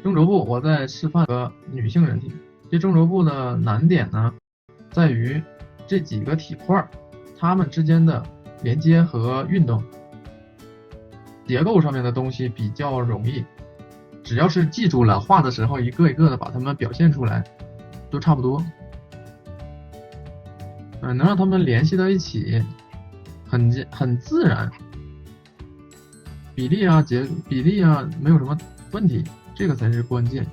中轴部我在示范个女性人体，这中轴部的难点呢，在于这几个体块它们之间的连接和运动。结构上面的东西比较容易，只要是记住了，画的时候一个一个的把它们表现出来，都差不多。能让它们联系到一起，很自然，比例啊没有什么问题，这个才是关键。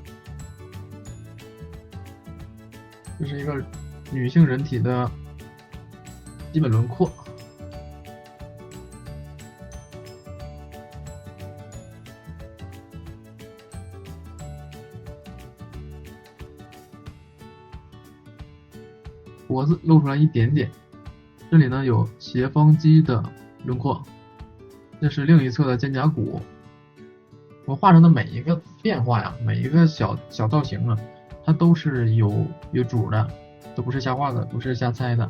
这是一个女性人体的基本轮廓。脖子露出来一点点，这里呢有斜方肌的轮廓，这是另一侧的肩胛骨。我画上的每一个变化呀，每一个小造型啊，它都是有主的，都不是瞎画的，不是瞎猜的，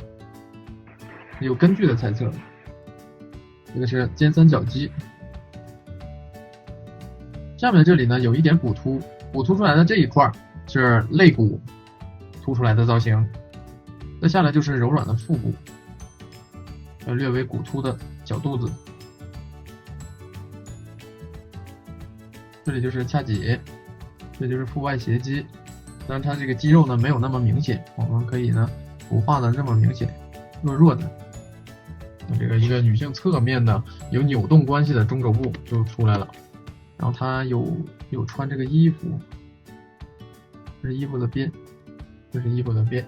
有根据的猜测。这个是肩三角肌，下面这里呢有一点骨突，骨突出来的这一块是肋骨凸出来的造型。再下来就是柔软的腹部，略微鼓凸的小肚子，这里就是髂脊，这就是腹外斜肌。但是它这个肌肉呢没有那么明显，我们可以呢不画的那么明显，弱的。这个一个女性侧面的有扭动关系的中轴部就出来了，然后它有穿这个衣服，这是衣服的边，这是衣服的边。